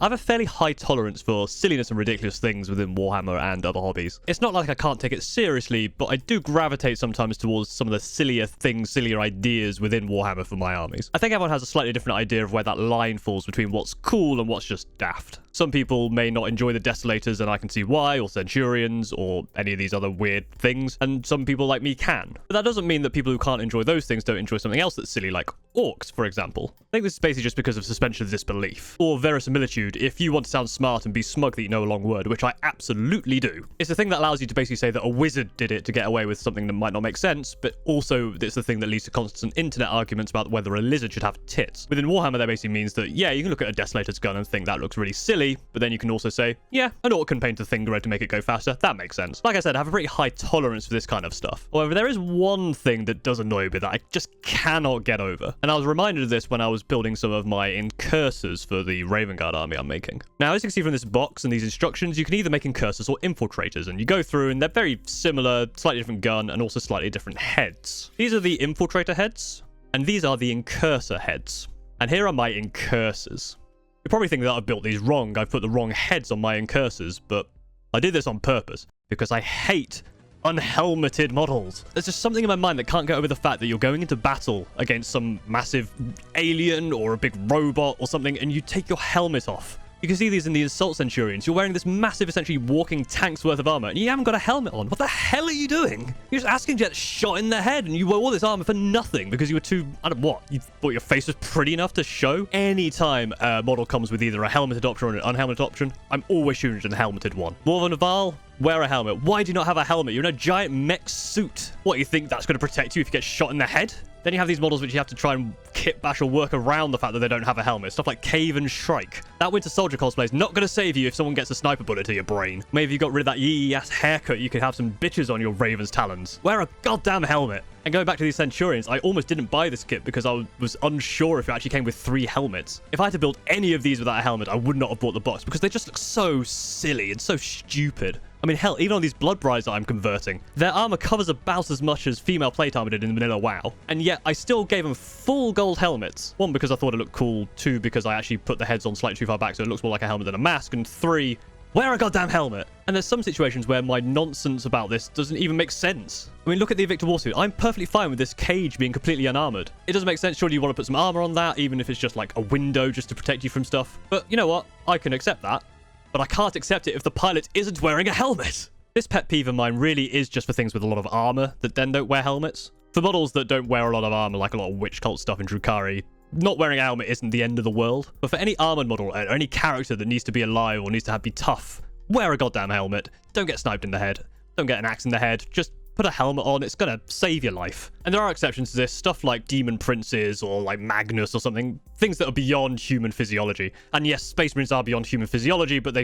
I have a fairly high tolerance for silliness and ridiculous things within Warhammer and other hobbies. It's not like I can't take it seriously, but I do gravitate sometimes towards some of the sillier things, sillier ideas within Warhammer for my armies. I think everyone has a slightly different idea of where that line falls between what's cool and what's just daft. Some people may not enjoy the Desolators, and I can see why, or Centurions, or any of these other weird things, and some people like me can. But that doesn't mean that people who can't enjoy those things don't enjoy something else that's silly, like orcs, for example. I think this is basically just because of suspension of disbelief, or verisimilitude, if you want to sound smart and be smug that you know a long word, which I absolutely do. It's the thing that allows you to basically say that a wizard did it to get away with something that might not make sense, but also it's the thing that leads to constant internet arguments about whether a lizard should have tits. Within Warhammer, that basically means that, yeah, you can look at a Desolator's gun and think that looks really silly, but then you can also say, yeah, an orc can paint a thing red to make it go faster. That makes sense. Like I said, I have a pretty high tolerance for this kind of stuff. However, there is one thing that does annoy me that I just cannot get over. And I was reminded of this when I was building some of my Incursors for the Raven Guard army I'm making. Now, as you can see from this box and these instructions, you can either make Incursors or Infiltrators, and you go through and they're very similar, slightly different gun, and also slightly different heads. These are the Infiltrator heads, and these are the Incursor heads. And here are my Incursors. You probably think that I've built these wrong. I've put the wrong heads on my Incursors, but I did this on purpose because I hate unhelmeted models. There's just something in my mind that can't get over the fact that you're going into battle against some massive alien or a big robot or something, and you take your helmet off. You can see these in the Assault Centurions. You're wearing this massive, essentially walking tank's worth of armor, and you haven't got a helmet on. What the hell are you doing? You're just asking to get shot in the head, and you wore all this armor for nothing because you were too, I don't know what, you thought your face was pretty enough to show? Anytime a model comes with either a helmeted option or an unhelmeted option, I'm always shooting at the helmeted one. War of Naval, wear a helmet. Why do you not have a helmet? You're in a giant mech suit. What, you think that's going to protect you if you get shot in the head? Then you have these models which you have to try and kit bash or work around the fact that they don't have a helmet. Stuff like Cave and Shrike. That Winter Soldier cosplay is not going to save you if someone gets a sniper bullet to your brain. Maybe if you got rid of that yee-yee ass haircut, you could have some bitches on your Raven's talons. Wear a goddamn helmet. And going back to these Centurions, I almost didn't buy this kit because I was unsure if it actually came with 3 helmets. If I had to build any of these without a helmet, I would not have bought the box because they just look so silly and so stupid. I mean, hell, even on these Blood Brides that I'm converting, their armor covers about as much as female plate armor did in vanilla WoW. And yet, I still gave them full gold helmets. 1, because I thought it looked cool. 2, because I actually put the heads on slightly too far back so it looks more like a helmet than a mask. And 3, wear a goddamn helmet. And there's some situations where my nonsense about this doesn't even make sense. I mean, look at the Victor Warsuit. I'm perfectly fine with this cage being completely unarmored. It doesn't make sense. Surely you want to put some armor on that, even if it's just like a window just to protect you from stuff. But you know what? I can accept that. But I can't accept it if the pilot isn't wearing a helmet. This pet peeve of mine really is just for things with a lot of armor that then don't wear helmets. For models that don't wear a lot of armor, like a lot of witch cult stuff in Drukhari, not wearing a helmet isn't the end of the world. But for any armored model or any character that needs to be alive or needs to be tough, wear a goddamn helmet. Don't get sniped in the head. Don't get an axe in the head. Just put a helmet on. It's gonna save your life. And there are exceptions to this, stuff like Demon Princes or like Magnus or something, things that are beyond human physiology. And yes, Space Marines are beyond human physiology, but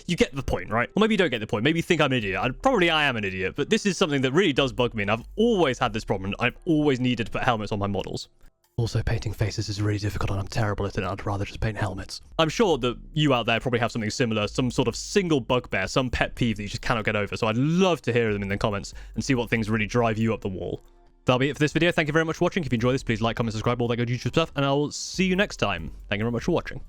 you get the point, right? Or maybe you don't get the point. Maybe you think I'm an idiot. Probably I am an idiot, but this is something that really does bug me, and I've always had this problem. I've always needed to put helmets on my models. Also, painting faces is really difficult and I'm terrible at it. I'd rather just paint helmets. I'm sure that you out there probably have something similar, some sort of single bugbear, some pet peeve that you just cannot get over. So I'd love to hear them in the comments and see what things really drive you up the wall. That'll be it for this video. Thank you very much for watching. If you enjoyed this, please like, comment, subscribe, all that good YouTube stuff, and I'll see you next time. Thank you very much for watching.